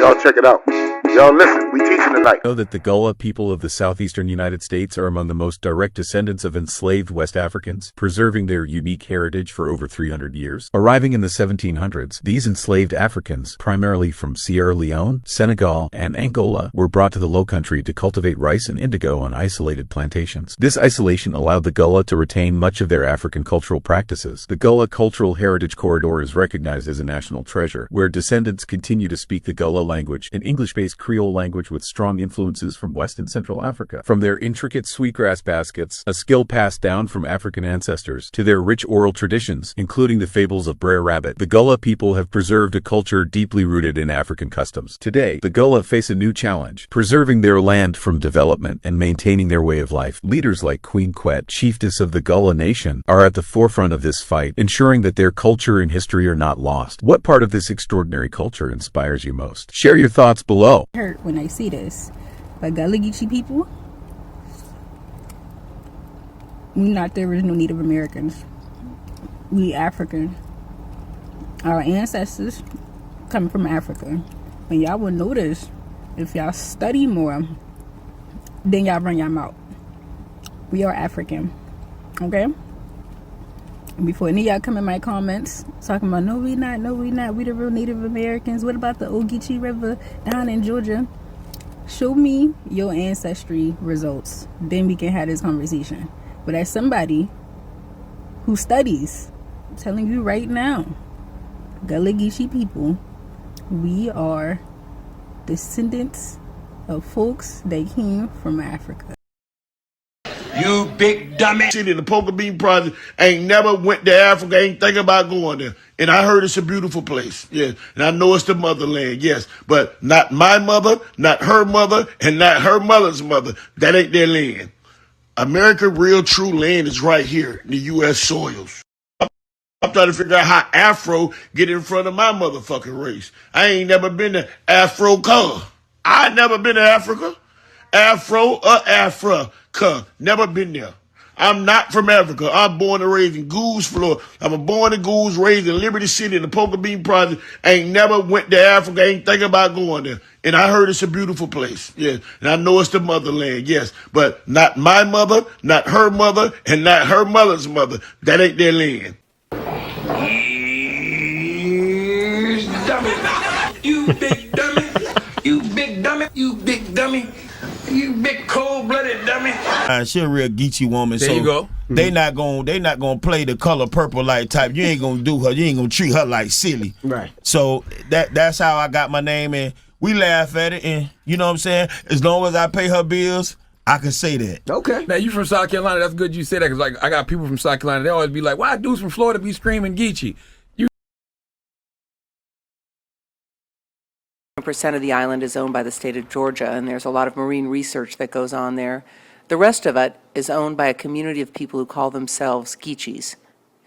Y'all check it out. Y'all listen, we teaching tonight. Know that the Gullah people of the southeastern United States are among the most direct descendants of enslaved West Africans, preserving their unique heritage for over 300 years. Arriving in the 1700s, these enslaved Africans, primarily from Sierra Leone, Senegal, and Angola, were brought to the Lowcountry to cultivate rice and indigo on isolated plantations. This isolation allowed the Gullah to retain much of their African cultural practices. The Gullah Cultural Heritage Corridor is recognized as a national treasure, where descendants continue to speak the Gullah language, an English-based Creole language with strong influences from West and Central Africa. From their intricate sweetgrass baskets, a skill passed down from African ancestors, to their rich oral traditions, including the fables of Brer Rabbit, the Gullah people have preserved a culture deeply rooted in African customs. Today, the Gullah face a new challenge, preserving their land from development and maintaining their way of life. Leaders like Queen Quet, chiefess of the Gullah Nation, are at the forefront of this fight, ensuring that their culture and history are not lost. What part of this extraordinary culture inspires you most? Share your thoughts below. Hurt when I see this, but Gulla Geechie people, we not the original Native Americans. We African. Our ancestors come from Africa, and y'all will notice if y'all study more, then y'all run y'all mouth. We are African, okay? And before any of y'all come in my comments talking about no we not, we the real Native Americans. What about the Geechie River down in Georgia? Show me your ancestry results, then we can have this conversation. But as somebody who studies, I'm telling you right now, Gulla Geechie people, we are descendants of folks that came from Africa. You big dummy. City, the Poker Bean Project, ain't never went to Africa, ain't thinking about going there. And I heard it's a beautiful place. Yeah. And I know it's the motherland, yes. But not my mother, not her mother, and not her mother's mother. That ain't their land. America real true land is right here in the U.S. soils. I'm trying to figure out how Afro get in front of my motherfucking race. I ain't never been to Africa. I never been to Africa. Afro or Africa. Never been there. I'm not from Africa. I'm born and raised in Goose, Florida. I'm born in Goose, raised in Liberty City in the Poker Bean Project. Ain't never went to Africa, ain't thinking about going there. And I heard it's a beautiful place. Yeah. And I know it's the motherland, yes. But not my mother, not her mother, and not her mother's mother. That ain't their land. You big dummy. You big dummy. You big dummy. You big cold-blooded dummy. She a real Geechie woman. There so you go. They not gonna play the color purple light type. You ain't gonna do her. You ain't gonna treat her like silly. Right. So that's how I got my name, and we laugh at it, and you know what I'm saying. As long as I pay her bills, I can say that. Okay. Now you from South Carolina. That's good you say that, because like I got people from South Carolina. They always be like, "Why dudes from Florida be screaming Geechie?" Percent of the island is owned by the state of Georgia, and there's a lot of marine research that goes on there. The rest of it is owned by a community of people who call themselves Geechies.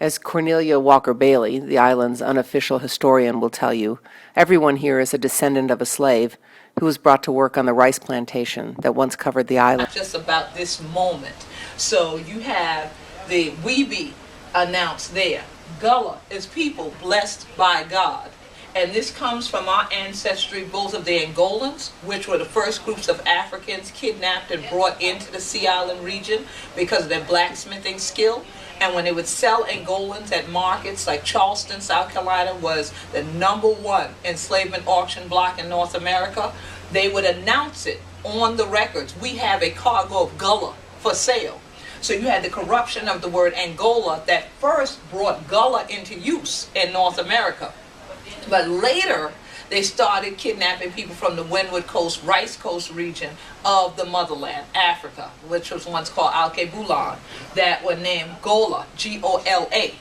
As Cornelia Walker Bailey, the island's unofficial historian, will tell you, everyone here is a descendant of a slave who was brought to work on the rice plantation that once covered the island. Just about this moment. So you have the Weeby announced there. Gullah is people blessed by God. And this comes from our ancestry, both of the Angolans, which were the first groups of Africans kidnapped and brought into the Sea Island region because of their blacksmithing skill. And when they would sell Angolans at markets like Charleston, South Carolina was the #1 enslavement auction block in North America, they would announce it on the records. We have a cargo of Gullah for sale. So you had the corruption of the word Angola that first brought Gullah into use in North America. But later, they started kidnapping people from the Windward Coast, Rice Coast region of the motherland, Africa, which was once called Alkebulan, that were named Gola, G-O-L-A.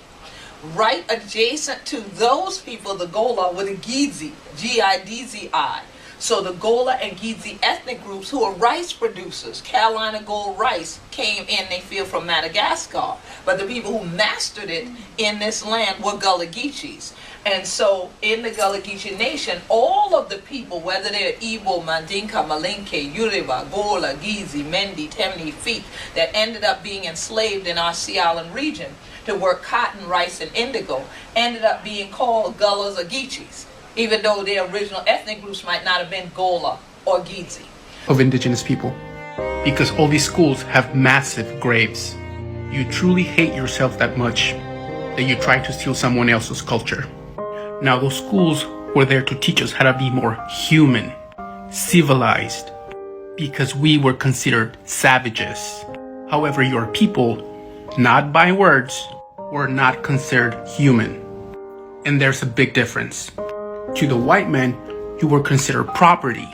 Right adjacent to those people, the Gola, were the Geechie, G-I-D-Z-I. So the Gola and Geechie ethnic groups, who are rice producers, Carolina Gold Rice, came in, they feel, from Madagascar. But the people who mastered it in this land were Gulla Geechies. And so in the Gullah Geechie Nation, all of the people, whether they're Igbo, Mandinka, Malinke, Yoruba, Gola, Geechee, Mendi, Temni, Feet, that ended up being enslaved in our Sea Island region to work cotton, rice, and indigo, ended up being called Gullahs or Geechies. even though their original ethnic groups might not have been Gullah or Geechie. Of indigenous people, because all these schools have massive graves. You truly hate yourself that much that you try to steal someone else's culture. Now those schools were there to teach us how to be more human, civilized, because we were considered savages. However, your people, not by words, were not considered human. And there's a big difference. To the white man, you were considered property.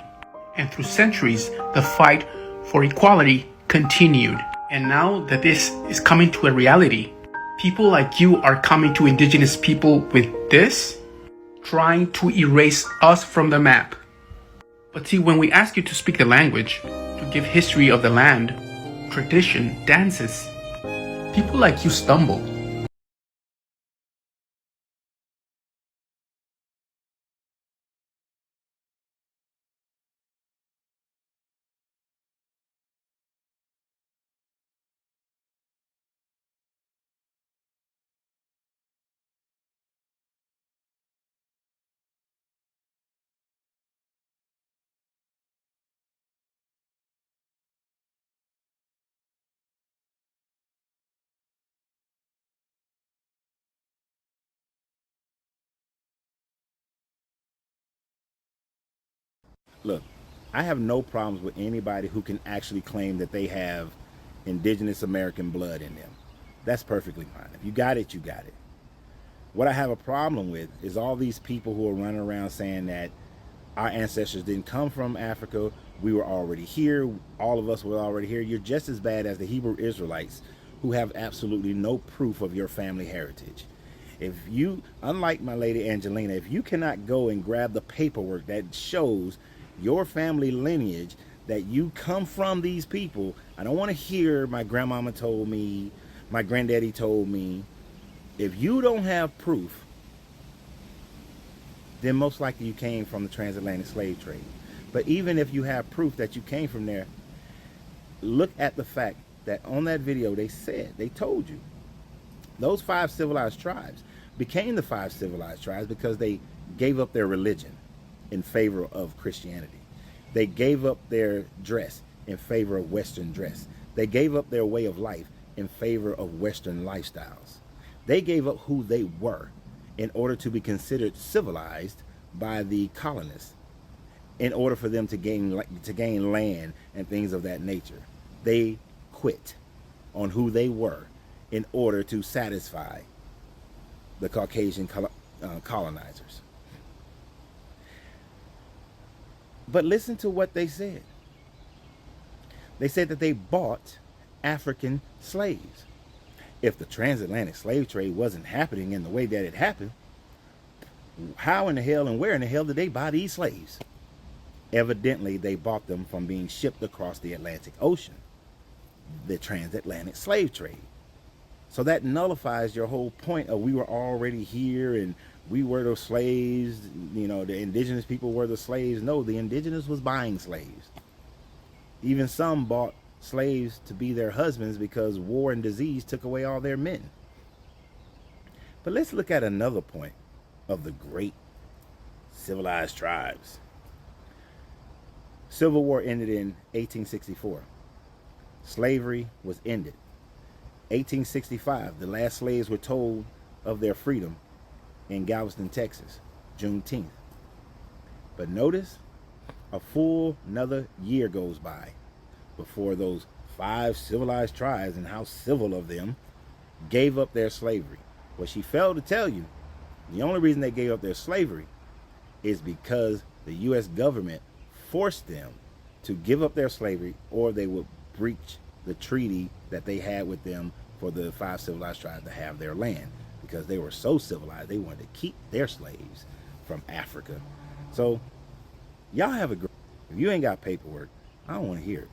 And through centuries, the fight for equality continued. And now that this is coming to a reality, people like you are coming to indigenous people with this, trying to erase us from the map. But see, when we ask you to speak the language, to give history of the land, tradition, dances, people like you stumble. Look, I have no problems with anybody who can actually claim that they have indigenous American blood in them. That's perfectly fine. If you got it, you got it. What I have a problem with is all these people who are running around saying that our ancestors didn't come from Africa, we were already here, all of us were already here. You're just as bad as the Hebrew Israelites who have absolutely no proof of your family heritage. If you, unlike my lady Angelina, if you cannot go and grab the paperwork that shows your family lineage, that you come from these people, I don't want to hear my grandmama told me, my granddaddy told me. If you don't have proof, then most likely you came from the transatlantic slave trade. But even if you have proof that you came from there, look at the fact that on that video they told you those 5 civilized tribes became the 5 civilized tribes because they gave up their religion in favor of Christianity. They gave up their dress in favor of Western dress. They gave up their way of life in favor of Western lifestyles. They gave up who they were in order to be considered civilized by the colonists, in order for them to gain land and things of that nature. They quit on who they were in order to satisfy the Caucasian colonizers. But listen to what they said. They said that they bought African slaves. If the transatlantic slave trade wasn't happening in the way that it happened, how in the hell and where in the hell did they buy these slaves? Evidently, they bought them from being shipped across the Atlantic Ocean, the transatlantic slave trade. So that nullifies your whole point of we were already here and we were the slaves, you know, the indigenous people were the slaves. No, the indigenous was buying slaves. Even some bought slaves to be their husbands because war and disease took away all their men. But let's look at another point of the great civilized tribes. Civil War ended in 1864. Slavery was ended. 1865, the last slaves were told of their freedom in Galveston, Texas, Juneteenth. But notice, a full another year goes by before those 5 civilized tribes, and how civil of them, gave up their slavery. What she failed to tell you, the only reason they gave up their slavery is because the U.S. government forced them to give up their slavery, or they would breach the treaty that they had with them for the 5 civilized tribes to have their land, because they were so civilized they wanted to keep their slaves from Africa. So y'all have a great, if you ain't got paperwork, I don't want to hear it.